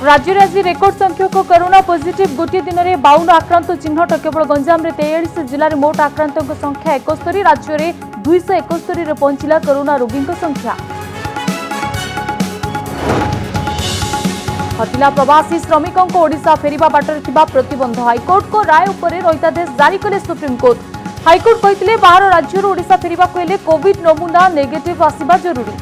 राज्य में आज रेकर्ड संख्यक कोरोना पॉजिटिव गोटे दिन में 52 आक्रांत चिन्हट। केवल गंजाम में 43 जिले में मोट आक्रांत संख्या 71। राज्य में 271 पहुंचला कोरोना रोगी संख्या। हटिला प्रवासी श्रमिकों को ओडिशा फेरिबा बाटर थिबा प्रतिबंध। हाईकोर्ट को राय उपरे रहितादेश जारी कले सुप्रीमकोर्ट। हाईकोर्ट कहितले बाहर राज्य ओडिशा फेरिबा हेले कोविड नमूना नेगेटिव आसिबा जरूरी।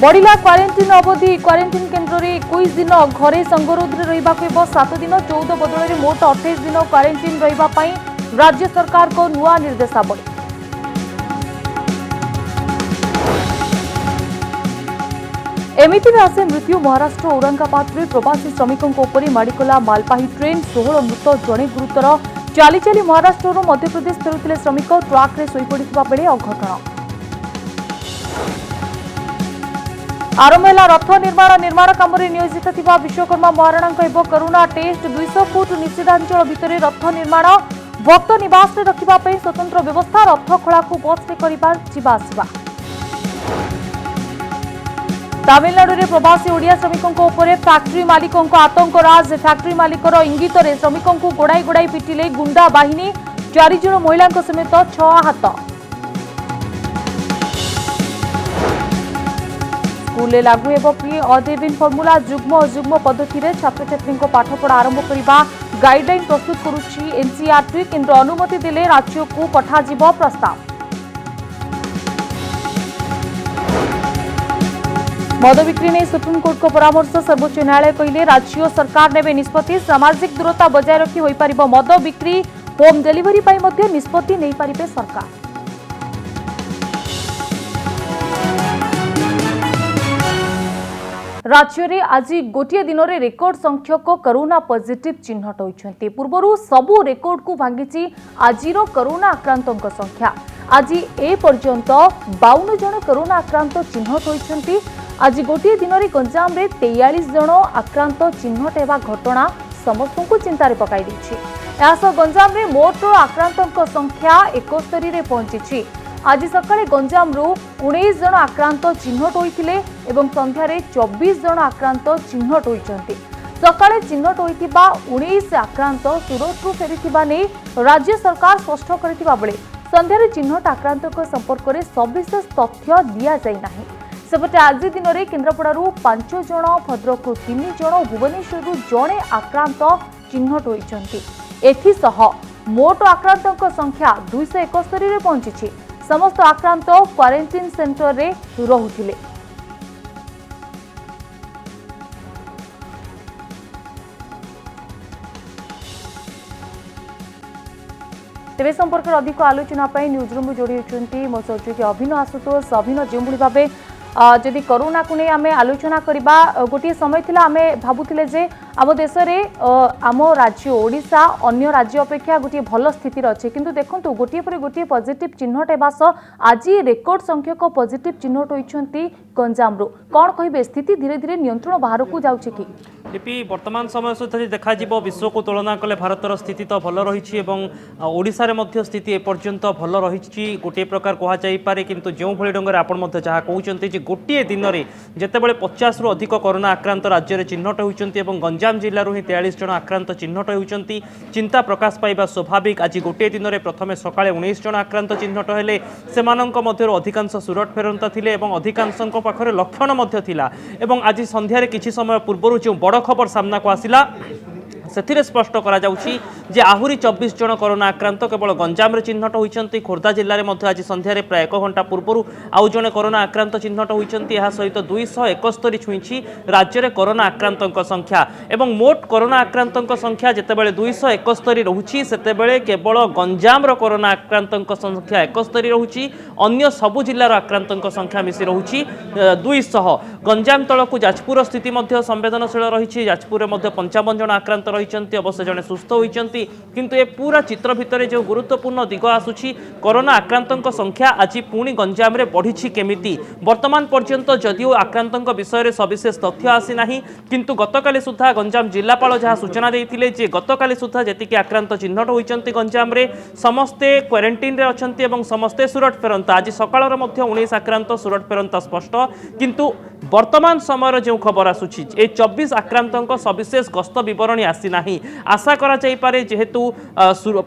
बढ़िला क्वारेंटाइन अवधि। क्वारेंटाइन केन्द्र में 21 दिन घरे संगरोध में रहा 7 दिन 14 बदल में मोट 28 दिन क्वारेंटाइन रही राज्य सरकार को नुआ निर्देशावली। एमिति में आसे मृत्यु। महाराष्ट्र औरंगाबाद में प्रवासी श्रमिकों ऊपर माड़ीकला मालवाही ट्रेन। 16 मृत जड़े गुरुतर। चाली चाली महाराष्ट्र मध्यप्रदेश फेरुथिले श्रमिक ट्रक में शोपड़ा बेले अघटन। आरंभ है रथ निर्माण काम में नियोजित थिबा Vishwakarma Maharana corona test. 200 foot निषेधांचल भितर रथ निर्माण। भक्त निवास में रखा स्वतंत्र व्यवस्था। रथ खोला को बस में करवा। तमिलनाडु में प्रवासी ओडिया श्रमिकों उपर फैक्ट्री मालिकों आतंक राज। फैक्ट्री मालिकर इंगित श्रमिकों को गोड़ाई गोड़ाई पिटिले गुंडा बाहिनी। 4 जन महिला समेत 6 आहत। स्कूल लागू हेब कि ऑड इवन फॉर्मूला। जुग्म अजुग्म पद्धति छात्र छात्री पाठपढ़ा आरंभ करने गाइडलाइन प्रस्तुत करुच्ची एनसीईआरटी। केन्द्र अनुमति देले राज्य को पठाजिब प्रस्ताव। मद बिक्री नहीं सुप्रीमकोर्ट को परामर्श। सर्वोच्च न्यायालय कहले राज्य सरकार नेबे निष्पत्ति। सामाजिक दूरता बजाय रखी होई परिबो मद बिक्री। होम डिलीवरी पाई मध्य निष्पत्ति नहीं पारिबे सरकार। राज्य में आज गोटे दिन में रेकर्ड संख्यक कोरोना पॉजिटिव चिन्हट होती। पूर्व सबू रेकर्ड को भांगी आज कोरोना आक्रांतों संख्या। आज ए पर्यंत 52 जन कोरोना आक्रांत चिन्हट होती। आज गोटे दिन में गंजाम में 43 जन आक्रांत चिन्हट होगा घटना समस्त को चिंतार पकाई देछि। गंजाम में मोट आक्रांतों संख्या 71 रे पहुंची। आज सकाळे गंजाम 19 जन आक्रांत चिन्हट होइथिले एवं संध्यारे 24 जन आक्रांत चिन्हट होइछन्ति। सकाळे चिन्हट होइथिबा 19 आक्रांत सुरतरू फेरिथिबा नै राज्य सरकार स्पष्ट करथिबा बेले संध्यारे चिन्हट आक्रांतक संपर्क में सविशेष तथ्य दिया जाय नाही। सेपटे आज दिन में केन्द्रापड़ारू 5 जन, भद्रकरू 3 जन, भुवनेश्वररू जणे आक्रांत चिन्हट होइछन्ति। एथिसह मोट आक्रांतक संख्या 271 रे पहुंची। समस्त आक्रांत क्वारेंटाइन सेंटर रे रहुथिले। तेज संपर्क में अधिक आलोचना न्यूज रूम जोड़ी होती मो सहयोगी अभिनव आशुतोष। अभिनव जो भाव जदि कोरोना को नहीं आम आलोचना करवा गोटे समय थिला आम भावुले जे आम देश में आम राज्य ओडिशा अन्य राज्य अपेक्षा गोटे भल स्थिति अच्छे। किंतु देखो गोटे पर गोटे पॉजिटिव चिन्हट होगा सह आज रेकर्ड संख्यक पॉजिटिव चिन्हट होती गंजाम। कौन कहे स्थिति धीरे धीरे नियंत्रण बाहर को जाऊँगी कि लिपि वर्तमान समय सहित देखा विश्व को तुलना कले भारतर स्थिति तो भल रही ओडिशा रे मध्य स्थिति एपर्यंत भल रही गोटे प्रकार कहुपे। किंतु जो भली ढंग आपण जहाँ कहते गोटे दिन में जितेबाला 50 रु अधिक कोरोना आक्रांत राज्य में चिन्हट होती। गंजाम जिलूर ही 43 जन आक्रांत चिन्हट होती। चिंता प्रकाश पाइबा स्वाभाविक। आज गोटे दिन में प्रथम सकाळे 19 जन आक्रांत चिन्हट हेले से अधिकांश सुरत फेरंता थिले एवं अधिकांश पाखरे लक्षण मध्य थिला। एवं आज संध्यारे किछि समय पूर्व जो बड़ खबर सामना को आसिला से स्पष्ट करा जाउछि जे आहुरी 24 जन कोरोना आक्रांत केवल गंजाम रे चिन्हट होइछन्ति। खोर्धा जिल्ला रे मध्य आज संध्यारे प्राय 1 घंटा पूर्व आउ जने कोरोना आक्रांत चिन्हट होइछन्ति। एहा सहित 271 छुईछि राज्य रे कोरोना आक्रांतक संख्या। एवं मोट कोरोना आक्रांतक संख्या जेतेबेले 271 रहुछि सेतेबेले केवल गंजाम रो कोरोना आक्रांतक संख्या 71 रहुछि। अन्य सबु जिल्लार आक्रांतक संख्या मिसी रहुछि 200। गंजाम तळकु जाजपुर स्थिति मध्य संवेदनशील रहिछि। जाजपुर मध्य 55 जन आक्रांत अवश्य जड़े सुस्थ होती। किंतु ए पूरा चित्र भितर जो गुरुत्वपूर्ण दिग आसुची कोरोना आक्रांतक संख्या आज पुणी गंजाम रे बढ़ी केमिति वर्तमान पर्यंत जदिओ आक्रांतक विषय में सविशेष तथ्य आसी नाही। किंतु गतकाली सुधा गंजाम जिलापाल जहाँ सूचना देते जे गतकाली सुधा जी आक्रांत चिन्हट होती गंजाम रे समस्ते क्वारंटाइन रे अछंती एवं समस्ते सुरत फेरंता। आज सकाळ 19 आक्रांत सुरत फेरंता स्पष्ट। किंतु वर्तमान समय जो खबर आसुची ए 24 आक्रांतों सविशेष गस्त बरणी आसी नाही आशा करा जाई पारे जेहेतु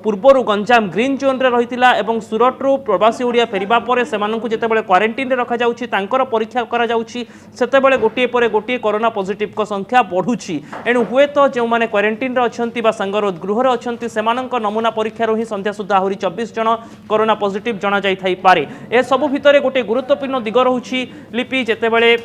पूर्वर गंजाम ग्रीन जोन रे रहितिला एवं सुरतरू प्रवासी ओडिया फेरिबा परे सेमानंकु जेतेबेले क्वारंटाइन रे रखा जाउची तांकर परीक्षा करा जाउची सेतेबेले गोटिए परे गोटिए कोरोना पॉजिटिव को संख्या बढ़ुची एणु हुए तो जो माने क्वारंटाइन रे अछंती बा संगरोध गृह रे अछंती सेमानंक नमूना परीक्षा रो ही संध्या सुद्धा आहुरी 24 जन कोरोना पॉजिटिव जना जाई थाई पारे ए सब भितरे गोटे गुरुत्वपूर्ण दिग रहुची लिपि जेतेबेले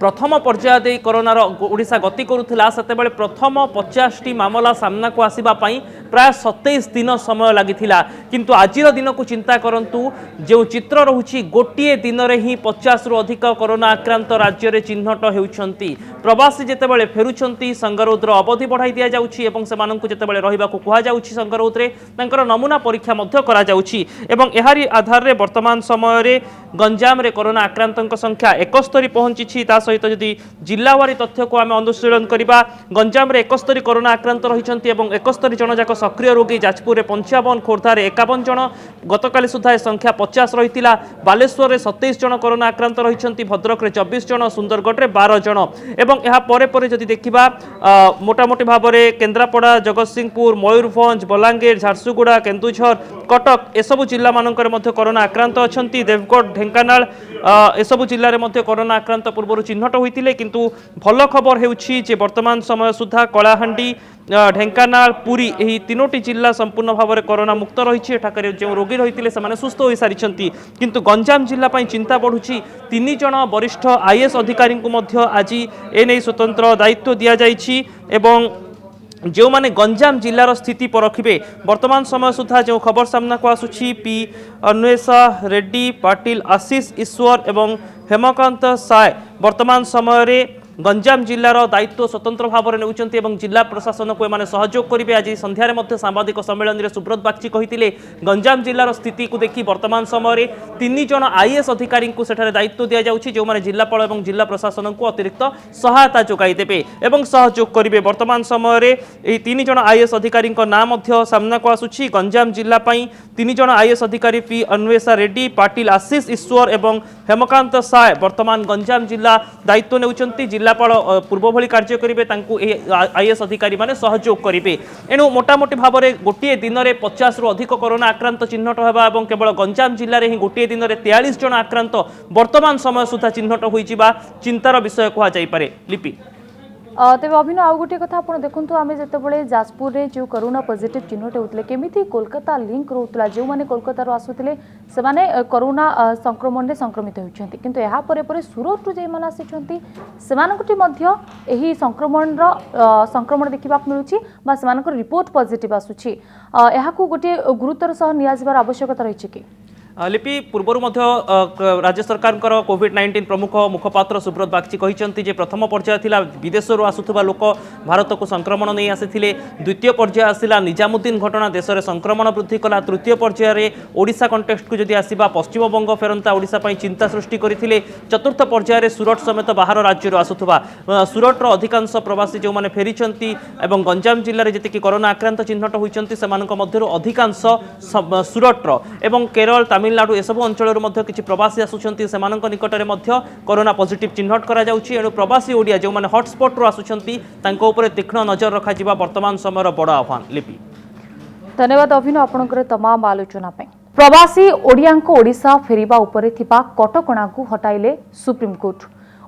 प्रथम पर्याय दे कोरोनार ओडिशा गति करुला सेतेबेले प्रथम 50टी मामला सामना को आसीबा पई प्राय 27 दिन समय लागिथिला किंतु आजिर दिन को चिंता करंतु जो चित्र रहुची गोटिए दिन रे ही 50 रु अधिक कोरोना आक्रांत राज्य रे चिन्हट हेउछंती प्रवासी जेतेबेले फेरुछंती संगरोधर अवधि बढ़ाई दिया जाउची एवं सेमानंकु जेतेबेले रहिबा को कुहा जाउची संगरोध रे तांकर नमूना परीक्षा मध्य करा जाउची एवं एहारी आधार रे वर्तमान समय रे गंजाम रे कोरोना आक्रांतक संख्या 71 पहुंची ता सहित जदि जिल्लावारी तथ्य को आम अनुशीलन करबा गंजाम रे 71 कोरोना आक्रांत रहिछंती एवं 71 जन जाक सक्रिय रोगी जाजपुर रे 55 खोर्धा रे 51 जन गतकाली सुधा ए संख्या 50 रहितिला बालेश्वर रे 27 जन कोरोना आक्रांत रहिछंती भद्रक रे 24 जन सुंदरगढ़ रे 12 जन एवं एहा परे परे जदि देखिबा मोटामोटी भाव में केन्द्रापड़ा जगतसिंहपुर मयूरभंज बलांगीर झारसुगुड़ा केन्दुझर कटक एसबू जिला मानकर मध्य कोरोना आक्रांत अछंती देवगढ़ ढेंकानाल एसबू जिले में मध्य कोरोना आक्रांत पूर्व चिन्हट होइतिले किंतु भल खबर हेउछि जे वर्तमान समय सुधा कलाहांडी ढेंकानाल पुरी एही तीनोटी जिला संपूर्ण भाव में कोरोना मुक्त रही एठाकर जो रोगी रही से सुस्थ हो सारी किंतु गंजाम जिला चिंता बढ़ुछि 3 जन वरिष्ठ आईएएस अधिकारी को मध्य आज एने स्वतंत्र दायित्व दि जाइछि एवं जो माने गंजाम जिलार स्थिति परखिबे वर्तमान समय सुधा जो खबर सामना को आसुछि पी अन्वेषा रेड्डी पाटिल आशीष ईश्वर एवं हेमकांत साय वर्तमान समय रे गंजाम जिलार दायित्व स्वतंत्र भाव में नेउचंती एवं जिला प्रशासन को एमाने सहयोग करिवे आज संध्यारे मध्य सांबादिक सम्मेलन रे सुब्रत बागची कहितिले गंजाम जिलार स्थिति को देखि वर्तमान समय रे 3 जन आईएएस अधिकारी को सेठारे दायित्व दिया जाउछि जो माने जिलापाल एवं जिला प्रशासन को अतिरिक्त सहायता जोगाई देबे एवं सहयोग करिवे वर्तमान समय रे एही 3 जन आईएएस अधिकारी नाम मध्य सामना को आसुछि गंजाम जिला पई 3 जन आईएएस अधिकारी पी अन्वेषा रेड्डी पाटिल आशीष ईश्वर एवं हेमकांत साय वर्तमान गंजाम जिला दायित्व नेउचंती जिलापाल पूर्व भली कार्य करेंगे आईएएस अधिकारी माने सहयोग करेंगे एणु मोटामोटी भाव में गोटे दिन में 50 रु अधिक कोरोना आक्रांत चिन्हट होगा और केवल गंजाम जिले में ही गोटे दिन में 43 जन आक्रांत वर्तमान समय सुधा चिन्हट हो चिंतार विषय कहुपे लिपि तेज अभिनव आउ गोटे कथा आप देखूँ आम जिते जाजपुर में जो कोरोना पॉजिटिव चिन्हट होते केमी कोलकाता लिंक रोला जो मैंने कोलकाता आसुले से कोरोना संक्रमण में संक्रमित होती किंतु यहाँ पर सूरत जो आसी से संक्रमण देखा मिलूँ से रिपोर्ट पॉजिटिव आसूची गोटे गुरुतर सह नियाजिबार आवश्यकता रही कि लिपि पूर्वर राज्य सरकार कोविड-19 प्रमुख मुखपात्र सुब्रत बागची कहते जे प्रथम पर्याय थिला विदेशरू आसुवा लोक भारत को संक्रमण नहीं आसी द्वितीय पर्याय आसला निजामुद्दीन घटना देश में संक्रमण वृद्धि कला तृतीय पर्याय ओडिशा कंटेक्स्ट को जदि आसवा पश्चिमबंग फेरंता ओडिशा पई चिंता सृष्टि करथिले चतुर्थ पर्याय सूरत समेत बाहर राज्य आसुवा सूरत अधिकांश प्रवासी जो मैंने फेरी एवं गंजाम जिले में जी कोरोना आक्रांत चिन्हट होती से अधिकांश सूरत एवं केरल तमिलनाडु एसबू अंचल किसी प्रवासी आसुंच से निकटने कोरोना पॉजिटिव चिन्हट करा प्रवासी ओडिया जो मैंने हॉटस्पॉट आसुंच तीक्ष्ण नजर रखा वर्तमान समय बड़ आह्वान लिपि धन्यवाद अभिनव आपणकर तमाम आलोचना प्रवासी ओडिया ओडिशा फेरिबा उपरे थिबा कटकणा को हटाइले सुप्रीम कोर्ट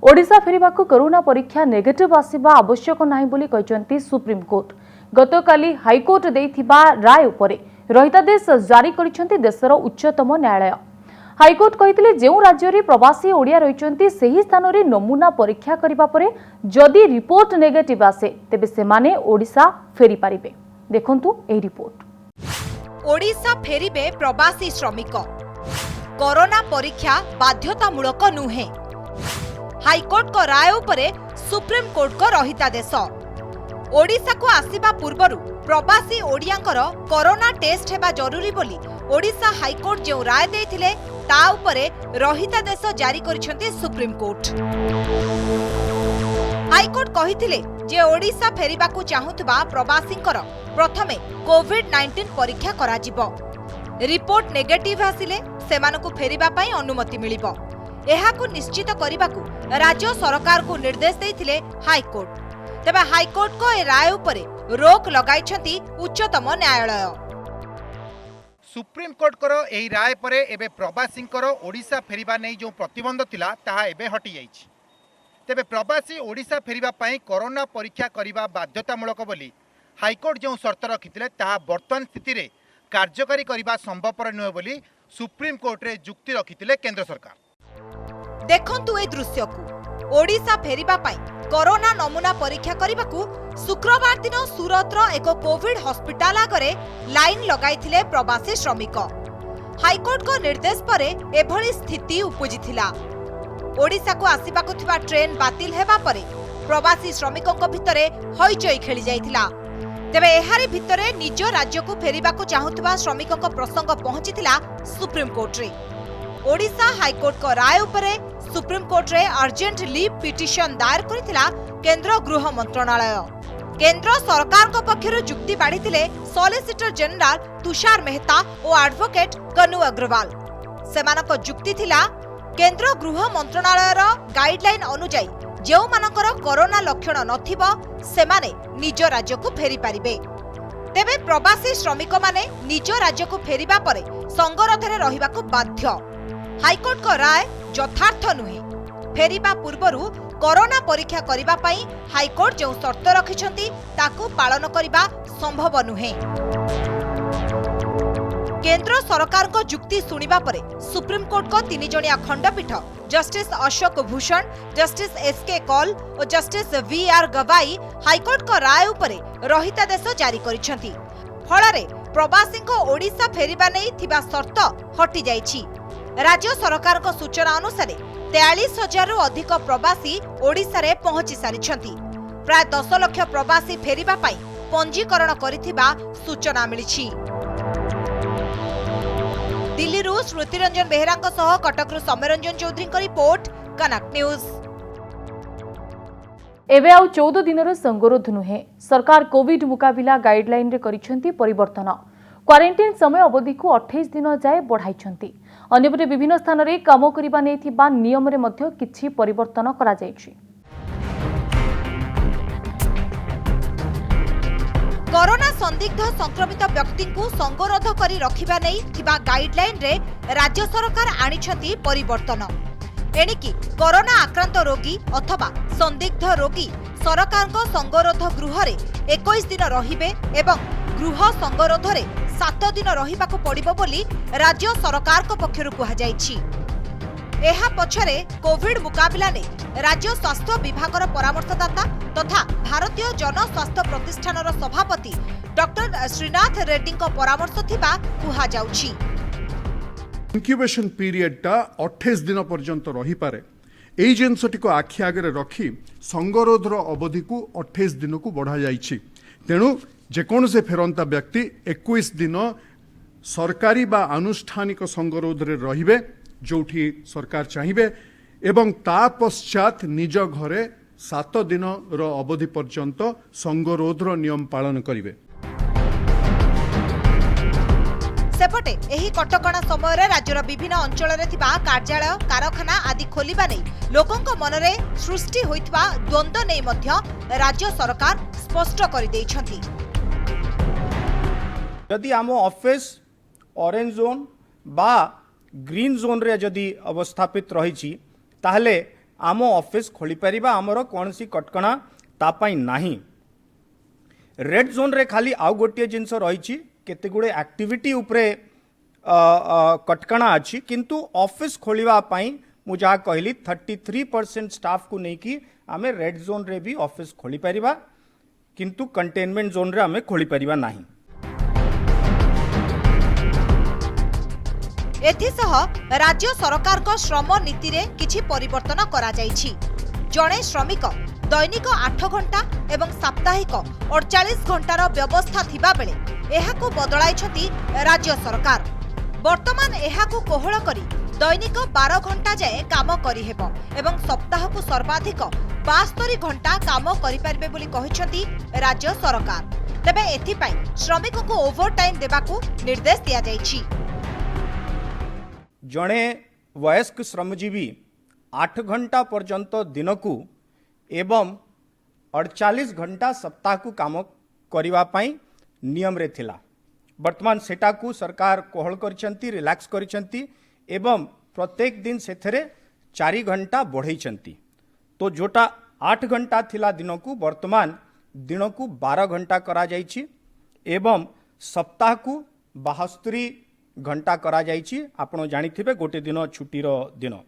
ओडिशा फेरिबा को कोरोना परीक्षा नेगेटिव आसिबा आवश्यक नाही बोली कहचंती सुप्रीम कोर्ट गतकाली हाईकोर्ट देइथिबा राय उपरे रहितादेश जारी करिसेंती देशर उच्चतम न्यायालय हाईकोर्ट कहिथिले जेउ राज्य रे प्रवासी ओडिया रहिसेंती सेही स्थान रे नमूना परीक्षा करिबा परे जदि रिपोर्ट नेगेटिव आसे तेबे सेमाने ओडिशा फेरी पारिबे देखंतु एही रिपोर्ट ओडिशा फेरिबे प्रवासी श्रमिक कोरोना परीक्षा बाध्यतामूलक नुहे हाईकोर्ट को राय उपरे सुप्रीम कोर्ट को रहितादेश ओडिशा को आसिबा पूर्वरु प्रवासी ओडियांकर कोरोना टेस्ट हेबा जरूरी बोली ओडिशा हाईकोर्ट जो राय देथिले ता उपरे रहितादेश जारी करिसेंती सुप्रीम कोर्ट हाईकोर्ट कहिथिले जे ओडिशा फेरिबाकू चाहुतबा प्रवासींकर प्रथमे कोविड-19 परीक्षा कराजिबो रिपोर्ट नेगेटिव आसिले सेमानकू फेरिबा पई अनुमति मिलिबो एहाकु निश्चित करबाकू राज्य सरकार को निर्देश देइथिले हाईकोर्ट। तेबे हाईकोर्ट को ए राय उपरे रोक लगाइछंती उच्चतम न्यायालय। सुप्रीमकोर्ट को यही राय पर एबे प्रवासी ओडिशा फेरिबा नहीं जो प्रतिबंध थिला ताहा एबे हटि जाइछि। तेबे प्रवासी ओडिशा फेरिबा पई कोरोना परीक्षा करिबा बाध्यतामूलक बोली हाईकोर्ट जो शर्त रखिथिले ताहा वर्तमान स्थिति रे कार्यकारी करिबा संभवपर नुहे बोली सुप्रीमकोर्ट रे जुक्ति रखिथिले केंद्र सरकार। देखंतु ए दृश्य को ओडिशा फेरिबा पई कोरोना नमूना परीक्षा करबाकू शुक्रवार दिन सूरतर एक कोविड हॉस्पिटल आगरे लाइन लगाइथिले प्रवासी श्रमिक। हाईकोर्ट को निर्देश पर एभली स्थिति उपजिथिला। ओडिशा को आसीबाकू थिबा ट्रेन बातिल हेबा परे प्रवासी श्रमिकों भितरे हईचई खेली जाइथिला। तेबे एहारी भितरे निज राज्य को फेरिबाकू चाहुथिबा श्रमिकों प्रसंग पहुंचीथिला सुप्रीम कोर्ट रे। ओडिशा हाईकोर्ट को राय उपरे सुप्रीम कोर्ट रे अर्जेंट लीव पिटिशन दायर करिथिला केंद्र गृह मंत्रालय। केंद्र सरकार को पक्षरु जुक्ति बाढ़ीथिले सॉलिसिटर जनरल तुषार मेहता और एडवोकेट कनु अग्रवाल। सेमानक जुक्ति थिला केंद्र गृह मंत्रालय गाइडलाइन अनुसार जेउ मानकर कोरोना लक्षण नथिबो सेमाने निज राज्य को फेरी पारिबे। तेबे प्रवासी श्रमिक माने निज राज्य को फेरिबा परे संगरोधरे रहिबाकू बाध्य। हाईकोर्ट को राय यथार्थ नुहे। फेरिबा पूर्वरु कोरोना परीक्षा करिबा पई हाईकोर्ट जो शर्त रखिछंती ताकू पालन करिबा संभव नुहे। केंद्र सरकार को जुक्ति सुनिबा परे सुप्रीम कोर्ट को 3 जणिया खंडपीठ justice Ashok Bhushan, justice SK Kaul और जस्टिस वीआर गवाई हाईकोर्ट को राय उपरे रहितादेश जारी करिछंती। फलरे प्रवासी को ओडिशा फेरिबा नै थिबा शर्त हटि जाइछि। राज्य सरकार को सूचना अनुसार 43,000 रु अधिक प्रवासी ओडिशा रे पहुंची सारिछंती। प्राय 10 लाख प्रवासी फेरिबा पई पंजीकरण करिथिबा सूचना मिलिछि। दिल्ली रू श्रुति रंजन बेहरा सह कटक रू सौम्यरंजन चौधरी को रिपोर्ट, कनक न्यूज। एबे आउ 14 दिन संगरोध नुहे। सरकार कोविड मुकाबिला गाइडलाइन रे करिसेंती परिवर्तन। क्वारंटाइन समय अवधि को 28 दिन जाए बढ़ाइछंती। अन्यपटे विभिन्न स्थान रे काम करिबा नै थिबा नियम रे मध्य किछि परिवर्तन करा जायछि। कोरोना संदिग्ध संक्रमित व्यक्ति को संगरोध करी रखिबा नै थिबा गाइडलाइन रे राज्य सरकार आनिछंती परिवर्तन। एणिकी कोरोना आक्रांत रोगी अथवा संदिग्ध रोगी सरकार को संगरोध गृह रे 21 दिन रहिबे एवं गृह संगरोध रे 7 दिन रहिबाकू पड़िबो बोली राज्य सरकार को पक्षरु कुहा जायछि। एहा पछरे कोविड मुकाबिला ने राज्य स्वास्थ्य विभागर परामर्शदाता तथा भारतीय जन स्वास्थ्य प्रतिष्ठानर सभापति डॉक्टर श्रीनाथ रेड्डी को परामर्श थिबा कुहा जाउछि। इंक्यूबेशन पीरियड टा 28 दिन पर्यंत रही पारे। एई जिनसटी को आखि आगे रखी संगरोधर अवधि को 28 दिन को बढ़ा जाइछि। तेणु जेकोन से फेरंता व्यक्ति 21 दिन सरकारी बा आनुष्ठानिक संगरोध रे रहिबे जोठी सरकार चाहिए एवं ता पश्चात निज घरे 7 दिन रो अवधि पर्यंत संगरोध रो नियम पालन करिवे। सेपटे एही कटकणा समय रे राज्यर विभिन्न अंचल रे थिबा कार्यालय कारखाना आदि खोलिबा नै लोकंक मनरे सृष्टि होइतबा द्वंद्व नै मध्य राज्य सरकार स्पष्ट करि दैछंती। यदि आम ऑफिस ऑरेंज जोन बा ग्रीन जोन रे जदि अवस्थापित रही ताहले आम ऑफिस खोली परिबा आमर कौन सी कटकणा तापाई नाही। रेड जोन रे खाली आउ गोटे जिनस रही केते गुड़े एक्टिविटी उपरे कटकणा अच्छी किंतु ऑफिस खोलिबा पाई मु जहा कहली 33% स्टाफ को नेकी आमे रेड जोन रे भी ऑफिस खोली परिबा किंतु कंटेनमेंट जोन रे आमे खोली परिबा नाही। एथिसह राज्य सरकार को श्रम नीति रे किछि परिवर्तन करा जाइछि। जणे श्रमिक दैनिक 8 घंटा एवं साप्ताहिक 48 घंटार व्यवस्था थिबा बेले एहाकू बदलाइछथि राज्य सरकार। वर्तमान एहाकू कोहळ करी दैनिक 12 घंटा जाए काम करि हेबो एवं सप्ताह को सर्वाधिक 72 घंटा काम करि परिबे बोली कहिछथि राज्य सरकार। तबे एथि पई श्रमिक को ओवर टाइम देबाकू निर्देश दिया जाइछि। जड़े वयस्क श्रमजीवी 8 घंटा पर्यंत दिन को एवं 48 घंटा सप्ताह को काम करने पाई नियम रे थिला। वर्तमान सेटा को सरकार कोहल करिसेंती, रिलैक्स करिसेंती एवं प्रत्येक दिन सेथरे 4 घंटा बढ़ाई। तो जोटा 8 घंटा थिला दिन को वर्तमान दिन को 12 घंटा करा जाइछि एवं सप्ताह को 72 घंटा करा जाइछि। आपण जानिथिबे गोटे दिन छुट्टीर दिन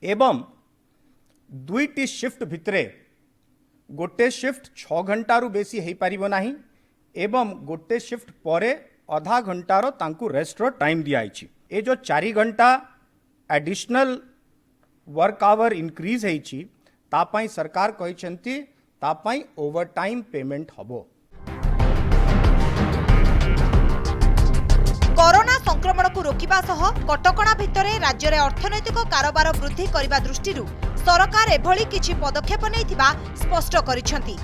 एवं दुईटी शिफ्ट भितरे गोटे शिफ्ट 6 घंटा रु बेसी हेई पारिबो नाही एवं गोटे शिफ्ट परे आधा घंटार तांकु रेस्टर टाइम दियाइछि। ए जो 4 घंटा एडिशनल वर्क आवर इंक्रीज हेइछि तापाई सरकार कहिसेंती तापाई ओवर टाइम पेमेंट हबो। कोरोना संक्रमण को रोकिबा सह कटकणा भितरे राज्य रे अर्थनैतिक कारोबार वृद्धि करबा दृष्टिरू सरकार एभली किछि पदक्षेप नेइथिबा स्पष्ट करिसेंती।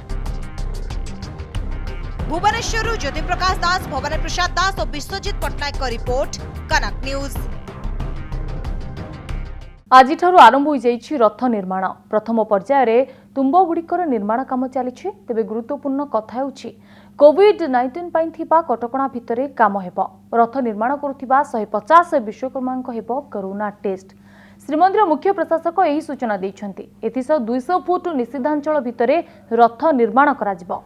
भुवनेश्वर ज्योति प्रकाश दास, भवन प्रसाद दास और विश्वजित पटनायक का रिपोर्ट, कनक न्यूज। आज आरंभ हो जाइछि रथ निर्माण। प्रथम पर्यायर तुम्बगुड़िकर निर्माण काम चली। तेबे गुरुत्वपूर्ण कथा हेउछि कोविड-19 पई थिबा कटकणा भितरे काम हेबो। रथ निर्माण करुथिबा 150 विश्वकर्मांक हेबो कोरोना टेस्ट। श्रीमंदिर मुख्य प्रशासक एही सूचना दैछन्ति। एथिस 200 फुट निषिद्धांचल भितरे रथ निर्माण करा जिवो।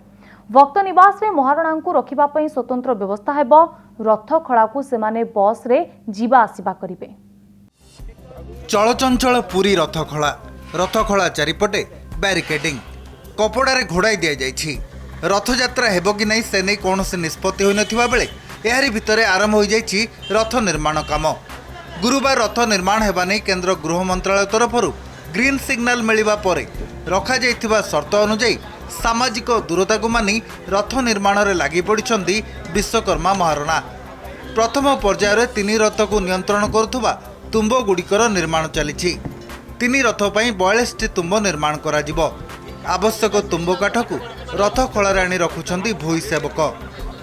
भक्त निवास में महारणा को रखिबा पई स्वतंत्र व्यवस्था हेबो। रथ खळा को सेमाने बस रे जीवा आसीबा करिवे। चलचंचल पुरी रथखला चारिपटे बैरिकेडिंग कपड़ारे घोड़ाई दि जाइछि। रथयात्रा हेबो कि नहीं से नहीं कौनसी निष्पत्ति होई नथिबा बेले एहारी भितरे आरंभ हो जाइछि रथ निर्माण काम। गुरुवार रथ निर्माण हेबा नहीं केंद्र गृह मंत्रालय तरफरु ग्रीन सिग्नल मिलिबा परे रखा जाइथिबा शर्त अनुसार सामाजिक दूरता को मानि रथ निर्माण रे लागि पड़िछन्ती विश्वकर्मा महारणा। प्रथम पर्यायर 3 रथ को नियंत्रण करुथुबा तुम्ब गुड़िकर निर्माण चली। 3 रथ पई 42टी तुम्ब निर्माण करा जिवो। आवश्यक तुम्ब काठ को रथ खଳାରେ आनी रखुछन्ती भोई सेवक।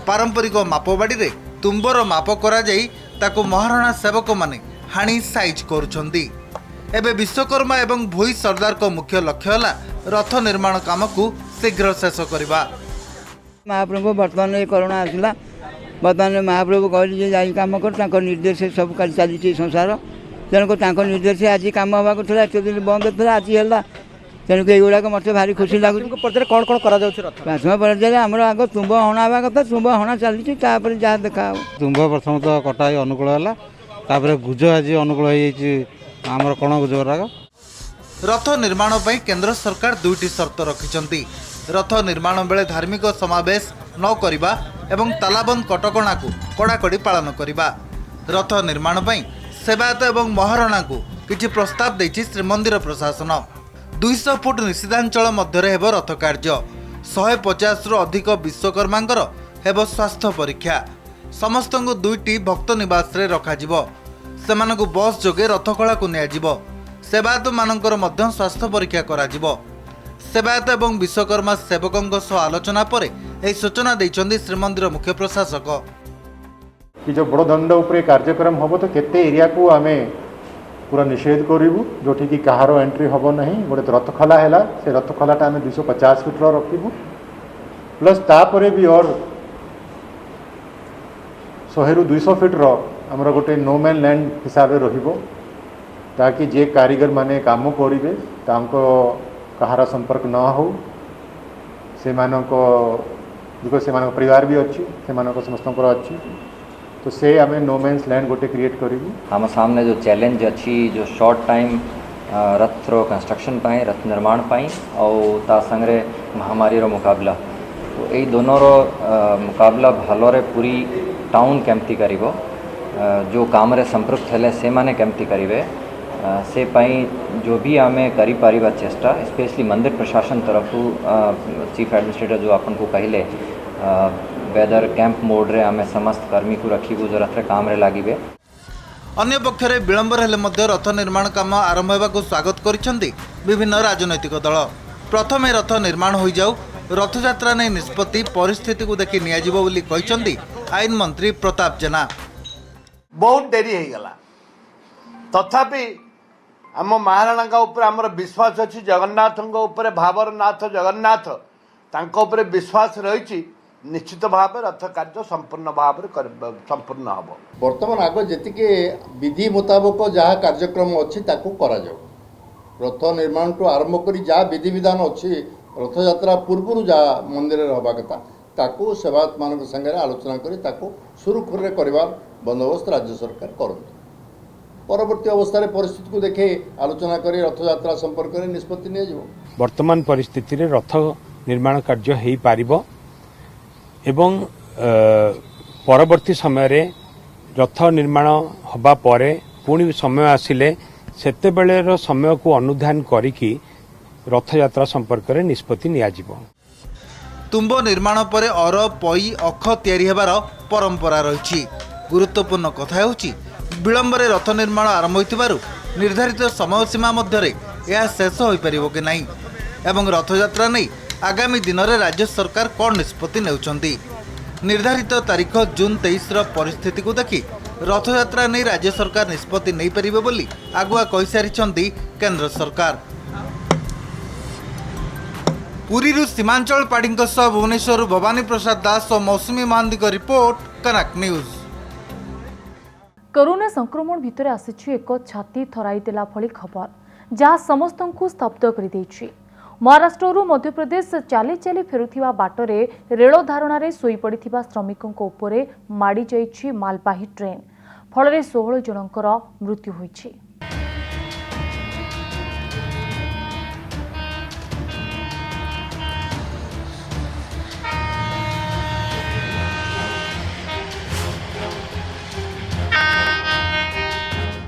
पारंपरिक मापबाड़ी रे तुम्बर माप करा जाई ताको महारणा सेवक माने हाणी साइज करुछन्ती। एबे विश्वकर्मा एवं भोई सरदार को मुख्य लक्ष्य होला रथ निर्माण काम को शीघ्र शेष करवा। महाप्रभु वर्तमान कोरोना आसला वर्तमान महाप्रभु कहली जाई काम कर निर्देश सब चली संसार तेणुक निर्देश आज कम हवा एत दिन बंद था आज है तेणुक युवाक मत भारी खुशी लगुच। कौन कौन प्रथम पर्यायर आम आग तुम्ब हणा हवा कथा तुम्ब हणा चली जहाँ देखा तुम्ब प्रथम तो कटा अनुकूल है गुज आज अनुकूल होमर कण गुज गुराक। रथ निर्माण पई केंद्र सरकार 2टी शर्त रखिछन्ती। रथ निर्माण बेले धार्मिक समावेश न करिबा एवं तालाबंद कटकणा को कड़ाकड़ी पालन करिबा। रथ निर्माण पई सेवायत एवं महारणा को किछि प्रस्ताव दैछि श्रीमंदिर प्रशासन। 200 फुट निषिद्धांचल मध्य हेब रथ कार्य। 150 रु अधिक विश्वकर्मांकर हेब स्वास्थ्य परीक्षा। समस्त 2टी भक्त निवास रे रखा जिवो। सेमानकु बस जोगे रथखला को निया जिवो। सेवायत मानकर मध्य स्वास्थ्य परीक्षा करा जिवो। सेवायत एवं विश्वकर्मा सेवकों सह आलोचना पर यह सूचना दैछन्ती श्रीमंदिर मुख्य प्रशासक। कि जो बड़ दंड उपरे कार्यक्रम हम तो केते एरिया को आम पूरा निषेध करूँ जो कि कहार एंट्री हम ना गोटे रथखला है से रथखलाटा आम 250 फुट रखू प्लस तापर भी और 100 ରୁ 200 फुट आमर गोटे नो मैन लैंड हिसाब से रहिबो ताकि जे कारीगर माने काम करेंगे कहार संपर्क न हो से परिवार भी अच्छी से समस्त अच्छी तो से आम नो मैन्स लैंड गोटे क्रिएट करूँ। हम सामने जो चैलेंज अच्छी जो शॉर्ट टाइम रथ कंस्ट्रक्शन पाई रथ निर्माण पाई और ता संगे महामारी रो मुकाबला तो यही दोनों रो मुकाबला भलरे पूरी टाउन केमती करिवो जो काम रे संपृक्त हेले से माने केमती करिवे से पाई जो भी आम करी पारिबा चेष्टा स्पेशली मंदिर प्रशासन तरफ चीफ एडमिनिस्ट्रेटर जो आपन को कहले वेदर कैंप मोड रे आम समस्त कर्मी को रखिबू जो रथ काम रे लागिबे। अन्य पक्षरे विलंबर हेले मध्य रथ निर्माण काम आरंभ हेबाकु स्वागत करिसेंती विभिन्न राजनैतिक दल। प्रथमे रथ निर्माण हो जाऊ रथयात्रा नै निष्पत्ति परिस्थिति को देखि निया जिवो बोली कहिसेंती आईन मंत्री प्रताप जेना। बहुत देरी हो गला तथापि आम महाराणा उपर आमर विश्वास अच्छी जगन्नाथ उपर भावर नाथ जगन्नाथ तांको उपरे विश्वास रही निश्चित भाव रथ कार्य संपूर्ण भाव संपूर्ण हम बर्तमान आग जी विधि मुताबक जहाँ कार्यक्रम अच्छी रथ निर्माण ठू आरंभ कर जहाँ विधि विधान अच्छी रथ यात्रा पूर्व जहाँ मंदिर हवा कथा ताकू सेवायत मान संगे आलोचना कर सुरुखुरे कर बंदोबस्त राज्य सरकार करते परवर्ती अवस्था परिस्थिति को देखे आलोचना कर रथ यात्रा संपर्क में निष्पत्ति निया वर्तमान परिस्थिति रे रथ निर्माण कार्य हो पारिबो एवं परवर्ती समय रे रथ निर्माण हबा परे पुणी समय आसिले सेते बेलेर समय को अनुधान करिकी रथ यात्रा संपर्क में निष्पत्ति निया जिवो। तुंब निर्माण पर अर पई अख तैयारी हेबार परंपरा रही। गुरुत्वपूर्ण कथा हेउची विलंबरे रथ निर्माण आरंभ होइतिबारु निर्धारित समय सीमा मध्यरे यह शेष होई परिबो कि नहीं एवं रथयात्रा नहीं आगामी दिन में राज्य सरकार कौन निष्पत्ति नेउछंती। निर्धारित तारीख जून 23 परिस्थिति को देखि रथयात्रा नहीं राज्य सरकार निष्पत्ति नहीं परिबे बोली आगुआ कहि सारिछंती केंद्र सरकार। पुरी सीमांचल पाढ़ी सह भुवनेश्वर भवानी प्रसाद दास और मौसुमी महांती को रिपोर्ट कनक न्यूज। कोरोना संक्रमण भितर आसिछि एक छाती थराई देला भली खबर जहाँ समस्त को स्तब्ध कर देछि। महाराष्ट्र मध्यप्रदेश चाली चाली फेरुथिबा बाटरे रेल धारणार सोई पड़िथिबा श्रमिकों उपरे माड़ी जाइछि मालबाही ट्रेन फल 16 जनकर मृत्यु होइछि।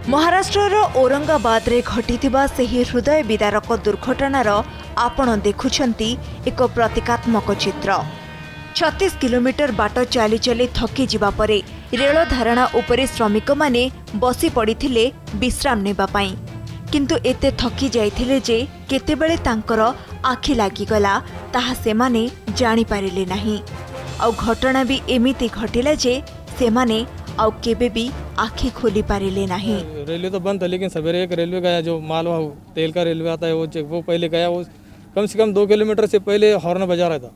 महाराष्ट्र औरंगाबाद रे घटिथिबा सेही हृदय विदारक दुर्घटनार आपण देखुछंती एक प्रतीकात्मक चित्र। 36 किलोमीटर बाट चाली चली थकी जिबा परे रेल धारणा उपरे श्रमिक माने बसी पड़िथिले विश्राम नेबा पई किंतु एते थकी जाइथिले जे केतेबेले तांकर आखि लागिगला ताहा सेमाने जानि पारिले नाही। आ घटना भी एमिति घटिला जे सेमाने आउ केबे भी आँखें खोली पारिले नहीं। रेलवे तो बंद था लेकिन सवेरे एक रेलवे गया जो मालवा तेल का रेलवे आता है वो पहले गया। वो कम से कम 2 किलोमीटर से पहले हॉर्न बजा रहा था।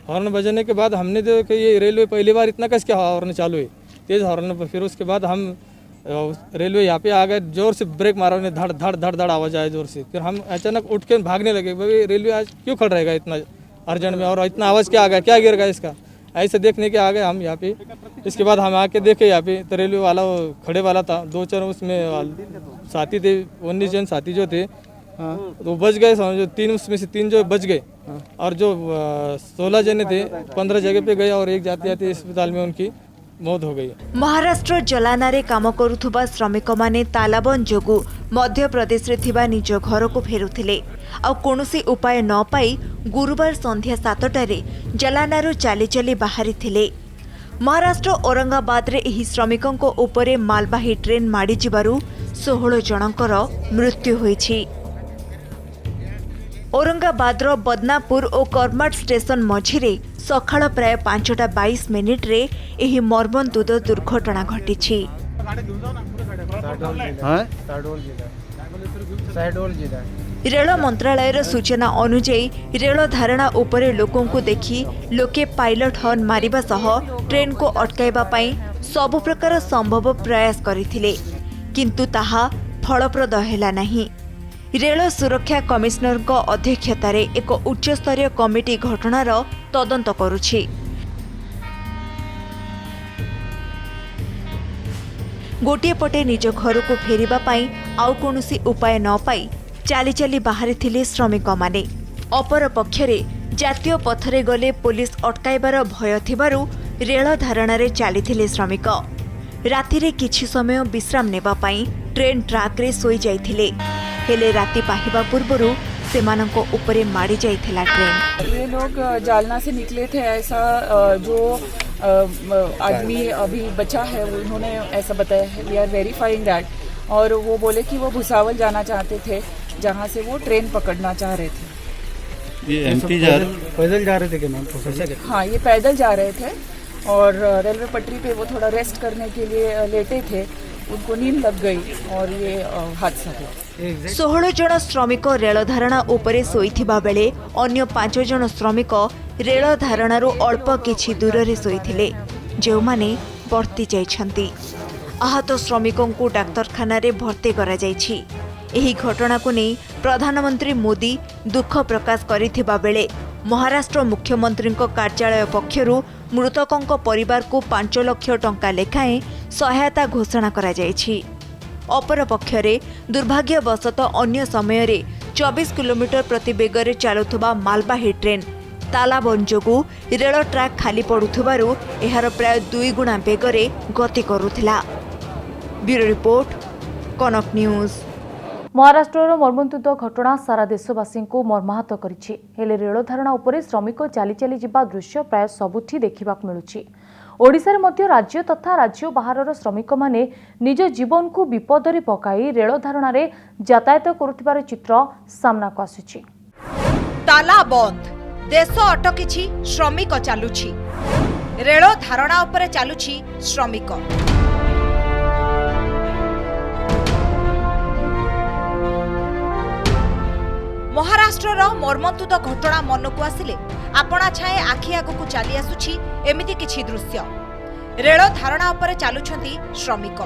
हॉर्न बजाने के बाद हमने देखा कि ये रेलवे पहली बार इतना कस के हॉर्न चालू है तेज़ हॉर्न पर। फिर उसके बाद हम रेलवे यहाँ पे आ गए, जोर से ब्रेक मारा, उन्हें धड़ धड़ धड़ धड़ आवाज़ आया जोर से। फिर हम अचानक उठ के भागने लगे, भाई रेलवे आज क्यों खड़ रहेगा इतना अर्जेंट में और इतना आवाज़ क्या आ गया, क्या गिर गया इसका, ऐसे देखने के आ गए हम यहाँ पे। इसके बाद हम आके देखे यहाँ पे तो रेलवे वाला खड़े वाला था, 2-4 उसमें साथी थे, 19 जन साथी जो थे तो बच गए, समझो 3 उसमें से 3 जो बच गए और जो 16 जने थे 15 जगह पे गए और एक जाते जाते अस्पताल में उनकी मौत हो गई। महाराष्ट्र जलानारे काम करुथुबा श्रमिक माने तालाबंद जोगु मध्य प्रदेश रे थिबा निज घर को फेरुथिले आ कोनोसी उपाय न पाई गुरुवार संध्या 7टारे जलानारू चाली चाली बाहरी थिले। महाराष्ट्र औरंगाबाद रे एही श्रमिकों को उपरे मालबाही ट्रेन माड़ी जिबारु 16 जनकर मृत्यु होईछि। औरंगाबाद रो बदनापुर और करमाट स्टेशन मझिरे सखाळ प्राय 5:22 रे एही मर्मन्तुद दुर्घटना घटिछि। रेल मंत्रालयर सूचना अनुଯାयी रेल धारणा उपरे लोकों को देखि लोके पायलट हॉर्न मारिबा सह ट्रेन को अटकाइबा पई सब प्रकार संभव प्रयास करिथिले किंतु ताहा फलप्रद हेला नहीं। रेल सुरक्षा कमिशनर को अध्यक्षतार एक उच्च स्तरीय कमिटी घटनार तदंत करुछि। गोटे पटे निज घर को फेरिबा पाई आउ कोनोसी उपाय न पाई चाली चाली बाहरी थिले श्रमिक माने। अपर पक्षरे जातीय पथरे गले पुलिस अटकाइबार भय थिबारु रेल धारणारे चलीथिले श्रमिक। रातिरे किछि समय विश्राम नेबा पाई ट्रेन ट्रैक रे सोई जाइथिले हेले राति पाहिबा पूर्वरु सेमानंको ऊपरे मारी जाइथिला ट्रेन। ये लोग जालना से निकले थे, ऐसा जो आदमी अभी बचा है उन्होंने ऐसा बताया है। We are verifying that. और वो बोले कि वो भुसावल जाना चाहते थे जहाँ से वो ट्रेन पकड़ना चाह रहे थे। ये एमपी पैदल जा रहे थे क्या? हाँ, ये पैदल जा रहे थे और रेलवे पटरी पे वो थोड़ा रेस्ट करने के लिए लेटे थे उनको नींद लग गई और ये हादसा हुआ। 16 जन श्रमिक रेल धारणा उपरे शोइथिबा बेले अन्य 5 जन श्रमिक रेल धारणारू अल्प किछि दूर शोइथिले जेउमाने बर्ती जाइछन्ति। आहत श्रमिकों को डाक्तरखाना रे भर्ती करा जाइछि। एही घटना को नहीं प्रधानमंत्री मोदी दुख प्रकाश करिथिबा बेले महाराष्ट्र मुख्यमंत्री कार्यालय पक्षरु मृतकों परिवार को 5 लाख टंका लेखाएं सहायता घोषणा करा जाइछि। अपर पक्षरे दुर्भाग्यवशतः अन्य समय रे 24 किलोमीटर प्रति बेगरे चालुथबा मालबाही ट्रेन तालाबंद जोगु रेल ट्रैक खाली पड़ुथबारु एहार प्राय 2 गुणा बेगरे गति करुथिला। ब्यूरो रिपोर्ट कनक न्यूज। महाराष्ट्र मर्मन्तुद घटना सारा देशवासी को मर्माहत करिछि। हेले रेल धारणा उपरे श्रमिक चाली चाली जिबा दृश्य प्राय सबुठी देखिबाक मिलुछि। ओडिशा रे मध्य राज्य तथा राज्य बाहरर श्रमिक माने निज जीवन को विपदरे पकाई रेल धारणा रे यातायात करुथिबार चित्र सामना को आसुछि। ताला बंद, देश अटकिछि, श्रमिक चालुछि। रेल धारणा उपरे चालुछि श्रमिक। महाराष्ट्रर मर्मन्तुद घटना मनकु आसिले आपणा छाए आखि आगकु चली आसुछि एमिति किछि दृश्य। रेल धारणा उपरे चालुछंती श्रमिक।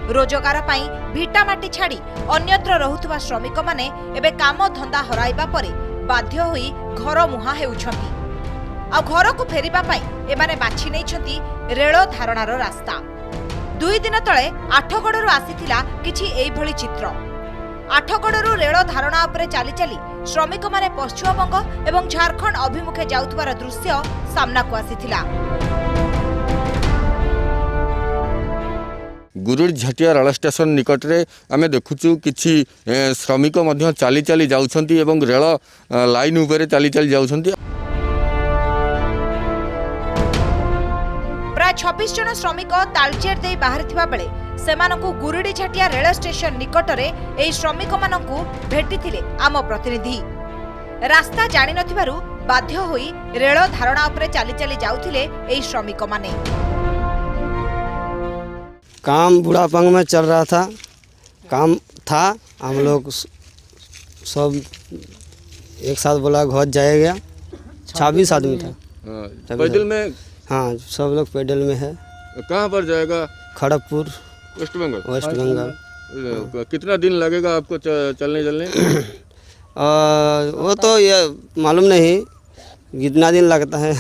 रोजगार पाई भिटामाटी छाड़ी अन्यत्र रहुथुवा श्रमिक माने एबे काम धंदा हराइबा परे बाध्य होई घर मुहा हेउछंती। आ घर को फेरिबा पाई एमाने बाछि नेइछंती रेल धारणार रास्ता। 2 दिन तळे आठगडरू आसीथिला किछि एई भଳି चित्र। आठगड़ू रेल धारणा उपरे चाली चाली श्रमिक माने पश्चिमबंग एवं झारखंड अभिमुखे जाउथबार दृश्य सामना को आसीथिला। गुरुड़ झटिया रेल स्टेशन निकट रे आमे देखुचु किछि श्रमिक मध्य चाली चाली जाउछंती एवं रेल लाइन उपरे चाली चाली जाउछंती। प्राय 26 जन श्रमिक तालचेर दे बाहरिथिबा बेले सेमानकु गुरुड़ी झाटिया रेल स्टेशन निकटरे एई श्रमिक मानकु भेटिथिले आम प्रतिनिधि। रास्ता जानि नथिबारु बाध्य होई रेल धारणा उपरे चाली चाली जाउथिले एई श्रमिक माने। काम बुढ़ापंग में चल रहा था, काम था, हम लोग सब एक साथ बोला घर जाएगा। 26 आदमी था। पैदल में? हाँ, सब लोग पैदल में है। कहाँ पर जाएगा? खड़गपुर, वेस्ट बंगाल। वेस्ट बंगाल। कितना दिन लगेगा आपको चलने वो तो ये मालूम नहीं कितना दिन लगता है।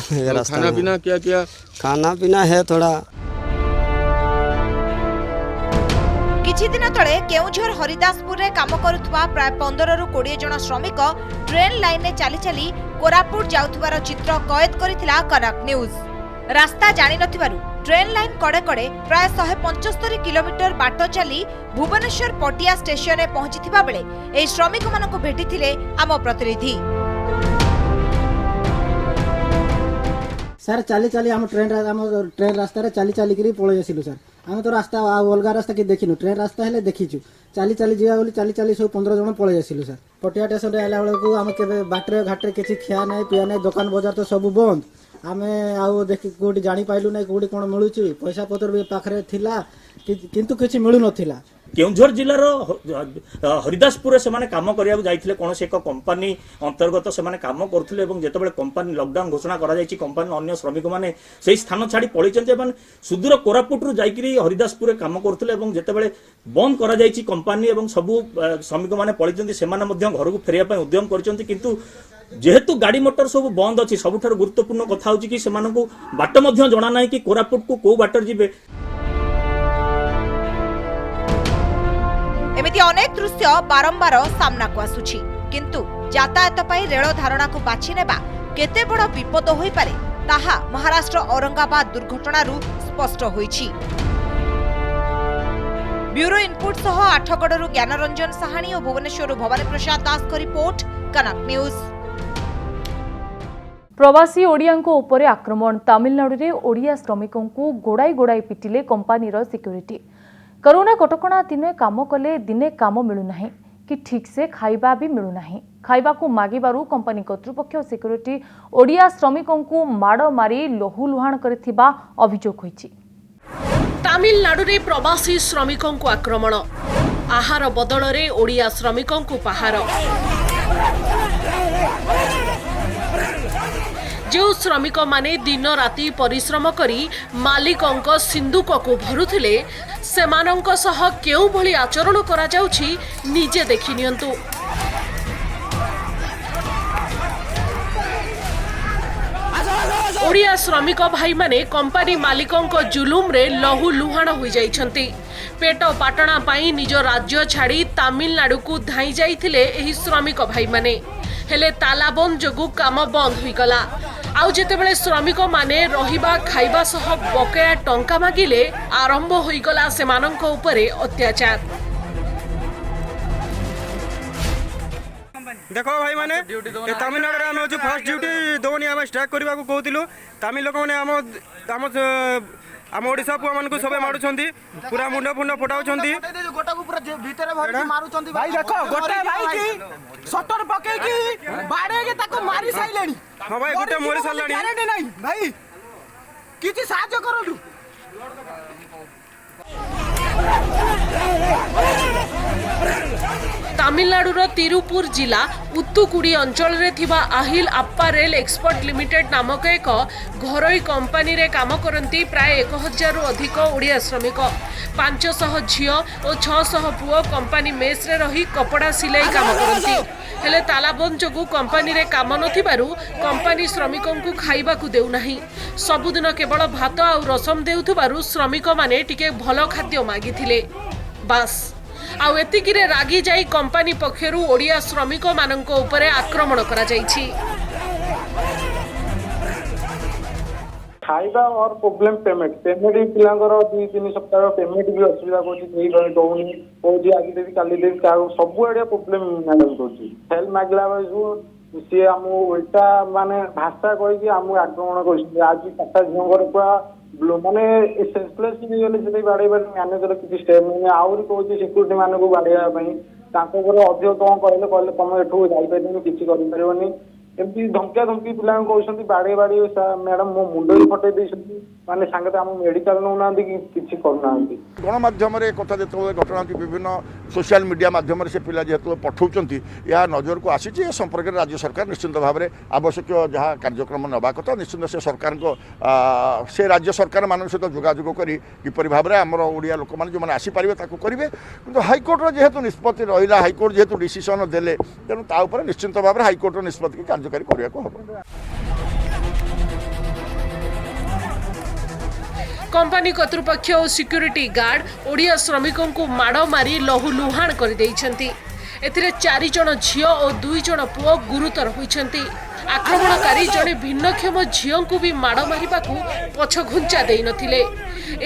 खाना पीना क्या क्या? खाना पीना है थोड़ा। किछि दिन तळे केउझर हरिदासपुर रे काम करुथबा प्राय 15 रु 20 जन श्रमिक ट्रेन लाइन ने चाली चाली कोरापुट जाउथबार चित्र कैद करिथिला कनक न्यूज। रास्ता जानि नथिबारु ट्रेन लाइन कड़े कड़े प्राय 175 किलोमीटर बाट चली भुवनेश्वर पटिया स्टेशन में पहुंची बेले एही श्रमिक मानकु भेटिथिले आम प्रतिनिधि। सर चाली चाली आम ट्रेन रास्ता चाली चाली करी पळै आसिलु सर। आम तो रास्ता अलगा रास्ता कि देखिनु, ट्रेन रास्ता हेले देखिछु। चाली चाली जीवा बोली चाली चाली सब 15 जन पळै आसिलु सर। पटिया स्टेशन रे आला बेलकु आम केबे बाटरे घाटरे किछि खिया नै पिया नै, दुकान बाजार तो सब बंद। आमे आउ देखि कोडी जानि पाइलु नै कोडी कोन मिलुची, पैसा पत्र भी पाखरे थिला किंतु किछि मिलु नथिला। केउझर जिल्लार हरिदासपुर से काम करिया जाइथिले कोनोसी एक कंपनी अंतर्गत से काम करथिले एवं जेतेबेले कंपनी लॉकडाउन घोषणा करा जायछि कंपनी अन्य श्रमिक माने सेही स्थान छाड़ी पळैचन्ते एवं सुदूर कोरापुट रु जाइकरी हरिदासपुर काम करथिले एवं जेतेबेले बंद करा जायछि कंपनी एवं सबु श्रमिक माने पळैचन्ते सेमाने मध्य घर को फेरिया पय उद्यम करचन्ते किंतु जेहेतु गाड़ी मोटर सब बंद अच्छी सबुठ गुरुत्वपूर्ण कथा हूँ कि सेमानकु बाट मध्य जना ना कि कोरापुट को कौ बाटर जीवे। एमिति अनेक दृश्य बारंबार सामना को आसुछि किंतु यातायात पई रेल धारणा को बाछि नेबा केते बड़ विपद होई पारे ताहा महाराष्ट्र औरंगाबाद दुर्घटनारू स्पष्ट होईछि। ब्यूरो इनपुट सह आठगड़रू ज्ञानरंजन साहानी और भुवनेश्वर भवानी प्रसाद दास को रिपोर्ट कनक न्यूज। प्रवासी ओडियांको उपरे आक्रमण तमिलनाडु रे ओडिया श्रमिकों को गोड़ाई गोड़ाई पिटिले कंपानीर सिक्यूरिटी। कोरोना कटकणा दिने काम कले दिने काम मिलुना कि ठीक से खाइबा भी मिलुना। खाइबा को मागिबारु कंपानी कर्तृपक्ष सिक्यूरिटी ओडिया श्रमिकों को माड़ मारी लहुलुहाण करथिबा अभियोग होईछि। तामिलनाडु प्रवासी श्रमिकों को आक्रमण आहार बदल ओडिया श्रमिकों को पहार जो श्रमिक माने दिन राति परिश्रम करी मालिकों सिंदूक को भरुथिले सेमानंक सह केउ भली आचरण करा जाउछि निजे देखि नियंतु। ओडिया श्रमिक भाई माने कंपनी मालिकों जुलुम रे लहु लुहाण हो जाइछंती। पेट पाटणा पाई निज राज्य छाड़ी तामिलनाडु को धाई जाइथिले एही श्रमिक भाई माने हेले तालाबंद जोगु काम बंद होई गला। आउ जेतेबेले श्रमिक माने रहिबा खाइबा सह बकेया टंका मागिले आरंभ होई गला सेमानंक उपरे अत्याचार। देखो भाई माने तमिलनाडु रे हम फर्स्ट ड्यूटी दोनी हम स्ट्राइक करबा को कहतिलु तमिल लोक माने हम ओडिसा पुआ मान को सबे मारू छंती पूरा मुंड फुंड फटाउ छंती गोटा को पूरा भीतर भरी मारू छंती भाई देखो गोटा भाई की शटर पके की बाड़े के ताको मारी साइलेनी। हां भाई गोटे मोरी सालानी गारंटी नहीं भाई किछि साहाय्य करलु। तामिलनाडुर तिरुपुर जिला उत्तुकुड़ी अंचल रे थिबा आहिल अप्पारेल एक्सपर्ट लिमिटेड नामक एक घरोई कंपनी रे काम करती प्राय 1000 रु अधिक ओडिया श्रमिक 500 झियो और 600 पुओ कंपनी मेस रे रही कपड़ा सिलाई काम करती हेले तालाबंद जोगु कंपनी रे काम नथिबारु कंपनी श्रमिकों को खाइबा को देउ नाही। सबुदिन केवल भात आ रसम देउथबारु श्रमिक माने टिके भलो खाद्य मागिथिले बास आउ एतिकिरे रागी जाई कंपनी पक्षरु ओडिया श्रमिक मानक उपरे आक्रमण करा जाइछि। खाइबा और प्रॉब्लम पेमेंट भी पिलांगर 2-3 सप्ताह पेमेंट भी असुविधा कोची नहीं गए दउनी कोजी आगे देबी काली देबी का सब एरिया प्रॉब्लम मैडम कोची हेल्प मागला बाजू सी हम उल्टा माने भाषा कहि कि हम आक्रमण करछि आज कटा झंगर पूरा माने सेंसलेस नहीं गले से बाड़े बाड़े मैनेजर किसी स्टेप नहीं आउरी कोची सिक्युरिटी माने को बाड़ेया पई तांको पर अधिक कोन कहले तुम एठू जाई परनी किछि करि परबनी एमती धमकिया धमकी पिला कहते बाड़े बाड़ी मैडम मो मुंड भी फटे देती माने सांगते आम मेडिकल नौना किसी करना गणमाध्यम कथा जो घटना विभिन्न सोशल मीडिया माध्यम से पिला जेहेतु पठाऊँ यह नजर को आसी संपर्क में राज्य सरकार निश्चित भाव में आवश्यक जहाँ कार्यक्रम नवा कथा निश्चित से सरकार से राज्य सरकार मान सहित जोगाजोग कर किपर भाव में आम ओडिया लोक मैंने जो मैंने आसीपारे करेंगे कि हाइकोर्टर जेहेतु निष्पत्ति रहा हाइकोर्ट जेहेतु डिसीजन देले तेणु ताऊपर निश्चित भाव में हाइकोर्टर निष्पत्ति कार्यकारी करने को हम। कंपनी कर्तृपक्ष और सिक्यूरिटी गार्ड ओडिया श्रमिकों को माड़ मारी लहु लुहाण कर देइछंती। एथिरे 4 जण झियो और 2 जण पुओ गुरुतर होइछंती। आक्रमणकारी जड़े भिन्नक्षम झियों को भी माड़ मारिबा को पछ घुंचा देई नथिले।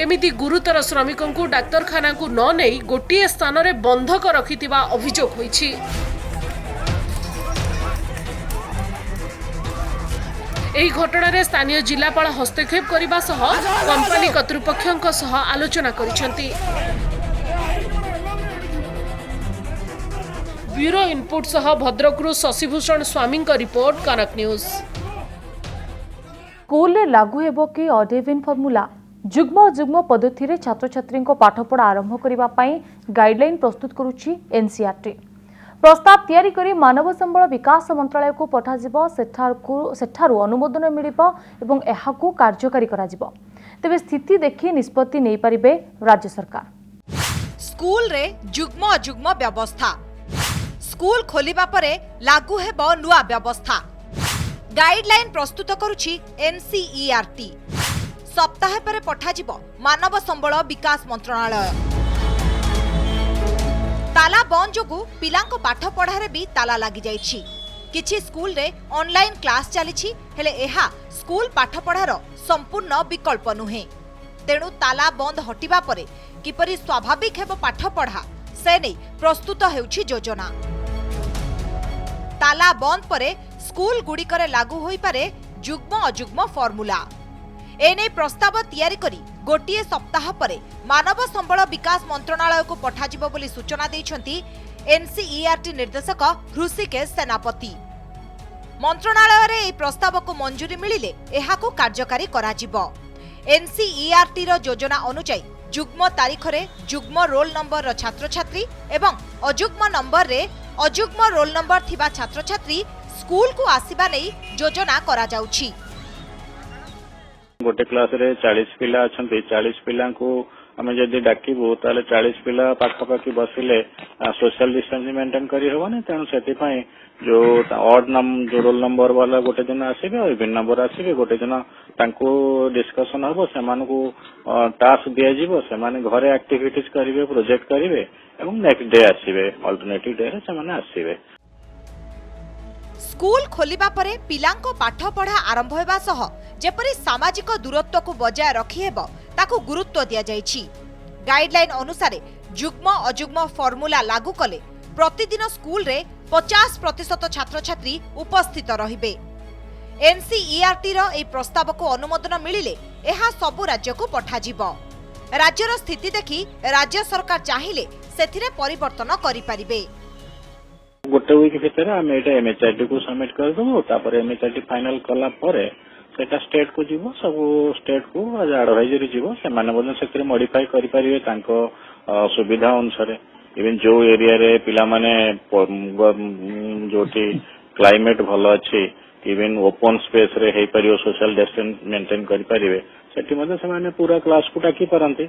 एमिति गुरुतर श्रमिकों को डाक्तरखाना को न नेई गोटिए स्थान रे बंधक रखितिबा अभियोग होइछि। एही घटना रे स्थानीय जिलापाल हस्तक्षेप करने सह कंपनी कर्तृपक्षों सह आलोचना करिसेंती। ब्यूरो इनपुट सह भद्रकरू शशिभूषण स्वामी का रिपोर्ट कनक न्यूज। स्कूल रे लागू हेबो कि ऑड इवन फॉर्मूला जुग्म जुग्म पद्धति रे छात्र छात्री को पाठपढ़ा आरंभ करबा पई गाइडलाइन प्रस्तुत करूची एनसीईआरटी। प्रस्ताव तैयारी करी मानव संबल विकास मंत्रालय को पठाजिबो सेठारु अनुमोदन मिलिबो एवं एहाकू कार्यकारी कराजिबो। तेबे स्थिति देखि निष्पत्ति नै परिबे राज्य सरकार। स्कूल रे जुग्म अजुग्म व्यवस्था स्कूल खोलिबा परे लागू हेबो नुआ व्यवस्था गाइडलाइन प्रस्तुत करूची एनसीईआरटी। सप्ताह परे पठाजिबो मानव संबल विकास मंत्रालय। ताला बंद जोगु पिलांको पाठ पढ़ारे भी ताला लगी जाइछि। किछि स्कूल रे ऑनलाइन क्लास चलीछि हेले एहा स्कूल पाठ पढ़ार संपूर्ण विकल्प नुहे। तेणु ताला बंद हटिबा परे किपरि स्वाभाविक हेबो पाठ पढ़ा से नै प्रस्तुत हेउछि योजना। ताला बंद परे स्कूल गुड़िकरे लागू होई पारे जुग्म अजुग्म फॉर्मूला। एने प्रस्ताव तैयारी करी गोटिए सप्ताह परे मानव संबल विकास मंत्रणालय को पठाजिबो बोली सूचना दैछंती एनसीईआरटी निर्देशक हृषिकेश सेनापति। मंत्रणालय रे ए प्रस्ताव को मंजूरी मिलिले एहाको कार्यकारी कराजिबो। एनसीईआरटी रो योजना अनुसार जुग्म तारीख रे जुग्म रोल नंबर रो छात्र छात्री एवं अजुग्म नंबर रे अजुग्म रोल नंबर थिबा छात्र छात्री स्कूल को आसीबा नै योजना करा जाउछि। गोटे क्लास रे 40 पिला अछंती 40 पिला को आम जदि डाकबू ताले 40 पिला पाखापाखि बसिले सोशल डिस्टेंसिंग मेंटेन करी हेबनी तेणु से जो ऑड जो रोल नंबर वाला गोटे दिन आसबे और इवन नंबर आसबे गोटे दिन डिस्कसन हम से टास्क दिज्व से घरे एक्टिविटीज करेंगे प्रोजेक्ट करेंगे और नेक्स्ट डे आसबे अल्टरनेटिव डे रे से आसबे। स्कूल खोलिबा परे पिलांको पाठ पढ़ा आरंभ हेबा सह जेपरि सामाजिक दूरत्व को बजाय रखी हेबो ताकू गुरुत्व दिया जायछि। गाइडलाइन अनुसार जुग्म अजुग्म फॉर्मूला लागू कले प्रतिदिन स्कूल रे 50% छात्र छात्री उपस्थित रहिबे। एनसीईआरटी रो ए प्रस्ताव को अनुमोदन मिलिले एहा सबु राज्य को पठा जिवो। राज्यर स्थिति देखि राज्य सरकार चाहिले सेथिरे परिवर्तन करि परिबे। गोटे वीक भितर आम ये एमएचआरडी को सबमिट कर देबो तापर एमएचआरडी फाइनल कला परे सेटा स्टेट को जीवो सब स्टेट को एडवाइजरी जीवो से माने बोलन सेक्टर मॉडिफाई करि परिबे तांको सुविधा अनुसार इवन जो एरिया रे पिला माने जोटी क्लाइमेट भलो अछि इवन ओपन स्पेस रे हे परियो सोशल डिस्टेंस मेंटेन करि परिबे सेठी मध्ये से माने पूरा क्लास को टाकी परंती।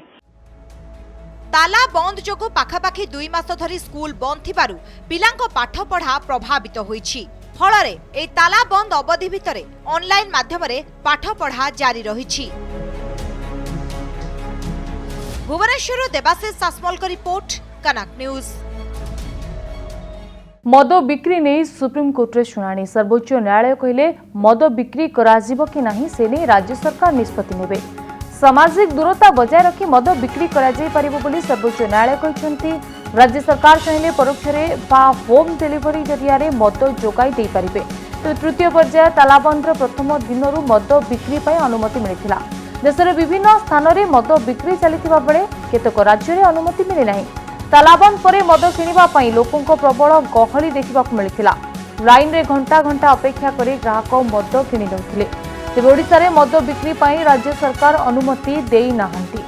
ताला बंद जोगो पाखापाखि 2 मास धरी स्कूल बंद थिबारु पिलांको पाठ पढ़ा प्रभावित होईछि। फलरे ए ताला बंद अवधि भितरे ऑनलाइन माध्यमरे पाठ पढ़ा जारी रहिछि। भुवनेश्वर देवाशीष सासमल को रिपोर्ट कनक न्यूज। मद बिक्री नहीं सुप्रीम कोर्ट रे शुणाणी सर्वोच्च न्यायालय कहले मद बिक्री कराजिबो कि नहीं से नहीं राज्य सरकार निष्पत्ति नेबे। सामाजिक दूरता बजाय रखी मद बिक्री करा जाई परिबो बोली सर्वोच्च न्यायालय कहछंती। राज्य सरकार चाहिले परोक्ष रे बा होम डिलीवरी जरिया रे मद जोगाई देई परिबे। तो तृतीय पर्याय तालाबंद प्रथम दिनरू मद बिक्री पय अनुमति मिलिथिला। देशरे विभिन्न स्थान रे मद बिक्री चलिथिबा बेले केतक राज्य रे अनुमति मिले नाही। तालाबंद परे मद किनिबा पई लोकंको प्रबल गहली देखिबाकू मिलिथिला। लाइन रे घंटा घंटा अपेक्षा करी ग्राहक मद किनि दउथिले। तेबे ओडिसा रे मद बिक्री पई राज्य सरकार अनुमति देई नाहंती।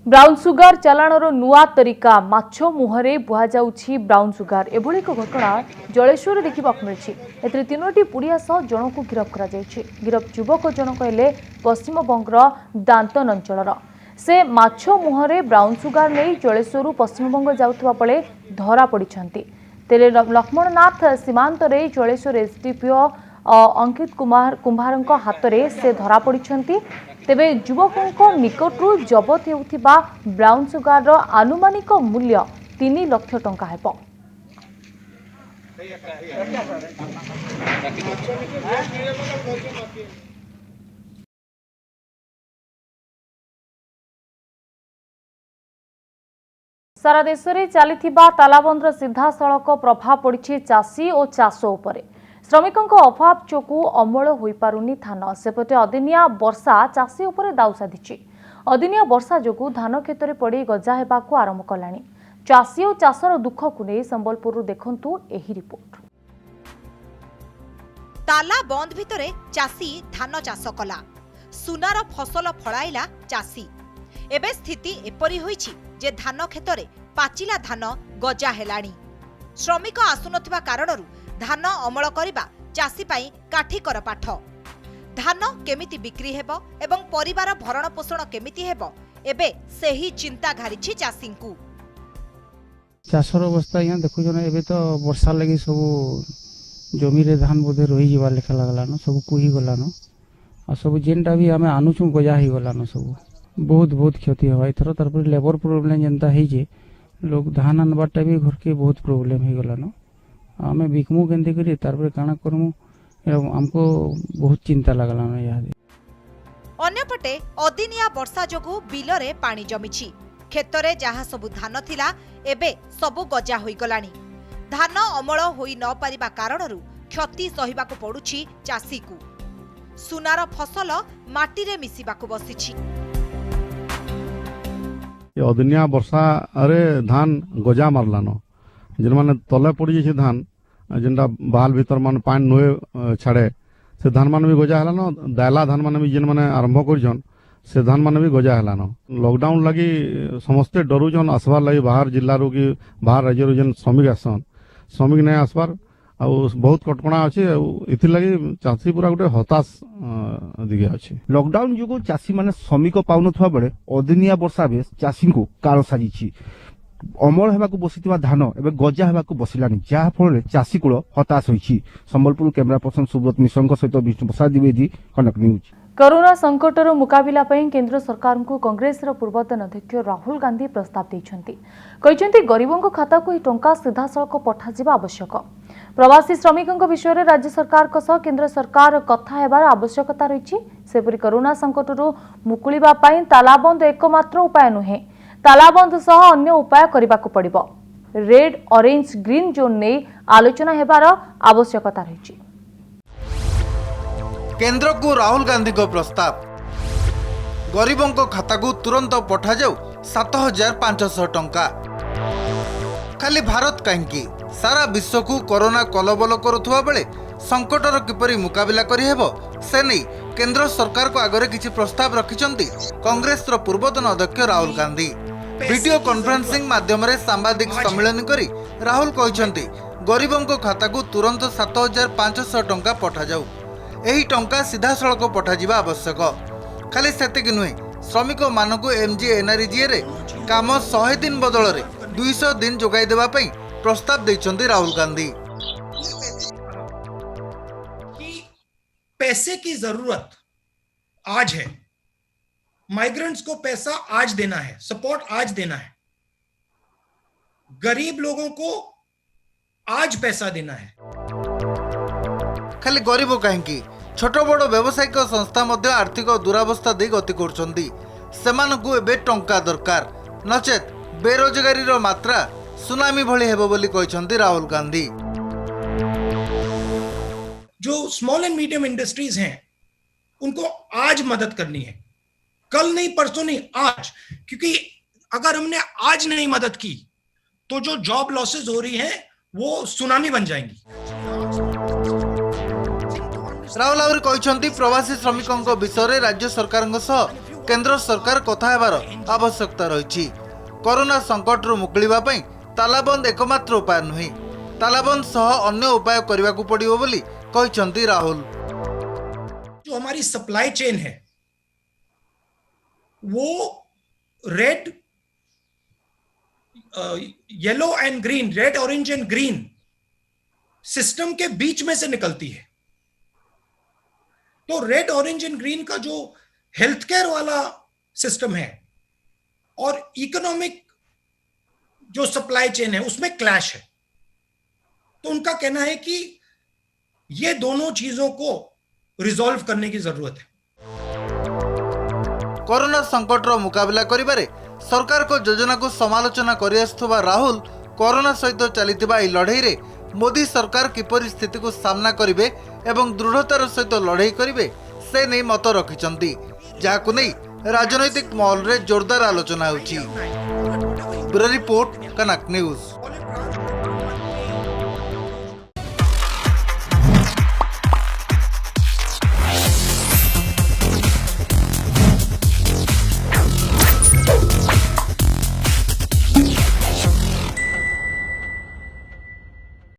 ब्राउन सुगार चालाणर नुआ तरीका माछ मुहरे बुहा जाउछि ब्राउन सुगार एभଳି ଏକ ଘଟଣା ଜଳେଶ୍ୱରରେ ଦେଖିବାକୁ ମିଳିଛି। ଏଥିରେ 3ଟି ପୁଡ଼ିଆ ସହ ଜଣକୁ ଗିରଫ କରାଯାଇଛି। ଗିରଫ ଯୁବକ ଜଣକ ହେଲେ ପଶ୍ଚିମବଙ୍ଗର ଦାନ୍ତନ ଅଞ୍ଚଳର। ସେ ମାଛ ମୁହରେ ବ୍ରାଉନ ସୁଗାର ନେଇ ଜଳେଶ୍ୱରରୁ ପଶ୍ଚିମବଙ୍ଗ ଯାଉଥିବା ବେଳେ ଧରା ପଡ଼ିଛନ୍ତି। ତେବେ ଲକ୍ଷ୍ମଣନାଥ ସୀମାନ୍ତରେ ଜଳେଶ୍ୱର ଏସଡିପିଓ अंकित कुम्भारଙ୍କ हातरे से धरा पड़िछंती। तेबे युवकों निकटरू जबत हेउथिबा ब्राउन सुगार रो आनुमानिक मूल्य 3 लाख टंका हेबो। सारा देश में चली तालाबंद सीधा सड़क प्रभाव पड़ी चाषी और चाष उपरे। श्रमिकों अभाव जोगु अमल हो पारुनी धान सेपटे अदिनिया वर्षा चाषी उपरे दाउ साधी। अदिनिया वर्षा जोगु धान खेत में पड़ी गजा होगाकू आरंभ कलानी। चाषी और चाषर दुख को नहीं संबलपुर देखंतु एही रिपोर्ट। ताला बंद भितरे चाषी धान चाष कला सुनार फसल फळाइला चाषी। एबे स्थिति एपरी होईछि जे धान खेतरे पाचिला धान गजा हेलाणी। श्रमिक आसुनथिबा कारणरू धान अमल करिबा चाषी पाई काठीकर पाठ। धान केमिति बिक्री हेबो एवं परिवार भरण पोषण केमिति हेबो एबे सेही चिंता घारिछि चाषींकु। चाषर अवस्था यहाँ देखु जने एबे तो वर्षा लगी सब जमी रे धान बोधे रही जीवा लेखा लगलानो सब कुही गलानो आ सब जेनटा भी हमें आनुछु गजा ही गलानो सब बहुत क्षति हवा एथर तार पर लेबर प्रॉब्लम जेनता है जे लोग धान आनबाटा भी घर के बहुत प्रॉब्लम ही गलानो आमे बिकमु केंदे करी तार पर काना करमु हमको बहुत चिंता लगलानो या अन्यपटे अदिनिया वर्षा जोगु बिलरे पानी जमिछि। खेतरे जहा सबु धान थिला एबे सबु गजा होई गलानी। धान अमल होई न पारिबा कारणरू क्षति सहिबाकू पडुछि चाषीकू। सुनार फसल माटी रे मिसिबाकू बसिछि। अदिनिया वर्षा अरे धान गजा मारलानो जेन माने तले पड़ी जाय धान जेनटा बाल भीतर मान पानी नुए छाड़े से धान मान भी गजा हलान दायला धान मान भी जेन माने आरंभ करछन से धान मान भी गजा हलान लॉकडाउन लगी समस्ते डरुछन आसबार लगी बाहर जिल्ला रो कि बाहर राज्य रो जेन श्रमिक आसन श्रमिक नहीं आसबार आ बहुत कटकणा अच्छे इथि लगी चाषी पूरा गोटे हताश दिखे अच्छे। लॉकडाउन जो चाषी माने श्रमिक पाउनथवा बेले अदिनिया वर्षा बेस चाषी को काल साजिछि अमल हेबाकू बसिथिबा धान एबे गजा हेबाकू बसिलानी जहा फल चाषी कूल हताश होइछि। संबलपुर कैमरा पर्सन सुब्रत मिश्रଙ୍କ सहित विष्णु प्रसाद द्विवेदी कनक न्यूज। कोरोना संकटर मुकाबिला पई केंद्र सरकार को कांग्रेस पूर्वतन अध्यक्ष राहुल गांधी प्रस्ताव देइछन्ति गरीबों खाता को टंका सीधा सड़क पठा जिबा आवश्यक। प्रवासी श्रमिकों विषय राज्य सरकार केंद्र सरकार कथा हेबार आवश्यकता रही। सेपरि कोरोना संकटरू मुकुलिबा पई तालाबंद एकमात्र उपाय नुहे तालाबंद सह अन्य उपाय करबाकू पड़िबो। रेड ऑरेंज ग्रीन जोन ने आलोचना हेबार आवश्यकता रही। केंद्र को राहुल गांधी को प्रस्ताव गरीबों को खाता को तुरंत पठा जाऊ 7500 टंका। खाली भारत कहीं सारा विश्व को कोरोना कलबल करुवा बेले संकटर किपरि मुकाबिला करि हेबो से नहीं केंद्र सरकार को आगरे किछि प्रस्ताव रखिचंती कांग्रेस रो पूर्वतन अध्यक्ष राहुल गांधी। वीडियो कॉन्फ्रेंसिंग माध्यम रे सांबादिक सम्मेलन करी राहुल कहिसंती गरीबों को खाता को तुरंत 7500 टंका पठा जाऊ। एही टंका सीधा सड़क पठा जिबा आवश्यक। खाली सेतिक नुहे श्रमिक मानकु एमजीएनआरजीए रे काम 100 दिन बदल रे 200 दिन जोगाई देबा पई प्रस्ताव दैछंती राहुल गांधी। पैसे की जरूरत आज है, माइग्रेंट्स को पैसा आज देना है, सपोर्ट आज देना है, गरीब लोगों को आज पैसा देना है। खाली गरीब कहीं छोट बड़ व्यावसायिक संस्था मध्य आर्थिक दुरावस्था दे गति करछंती सेमानकु एबे टंका दरकार नचेत बेरोजगारी रो मात्रा सुनामी भली हेबो बोली कहिसंती राहुल गांधी। जो स्मॉल एंड मीडियम इंडस्ट्रीज हैं उनको आज मदद करनी है, कल नहीं परसों नहीं आज, क्योंकि अगर हमने आज नहीं मदद की तो जो जॉब लॉसेस हो रही हैं वो सुनामी बन जाएंगी। राहुल आउरी कहिसंती प्रवासी श्रमिकों विषय राज्य सरकार केंद्र सरकार कथा हेबार आवश्यकता रही। कोरोना संकट रु मुक्लिबा पई तालाबंद एकमात्र उपाय नुहे तालाबंद सह अन्य उपाय करबाकू पड़िबो बोली कहिसंती राहुल। जो हमारी सप्लाई चेन है वो red yellow and green, red orange and green system के बीच में से निकलती है। तो रेड ऑरेंज एंड ग्रीन का जो हेल्थ केयर वाला सिस्टम है और इकोनॉमिक जो सप्लाई चेन है उसमें क्लैश है। तो उनका कहना है कि ये दोनों चीजों को रिजॉल्व करने की जरूरत है। कोरोना संकट रो मुकाबला करिबारे सरकार को योजना को समालोचना करि आस्थुबा राहुल कोरोना सहित चलितिबा ई लड़ाई रे मोदी सरकार किपरि स्थिति को सामना करिवे एवं दृढ़तार सहित लड़ाई करिवे से नहीं मत रखिचंती जाकु नहीं राजनैतिक महल रे जोरदार आलोचना होछि। ब्यूरो रिपोर्ट कनक न्यूज।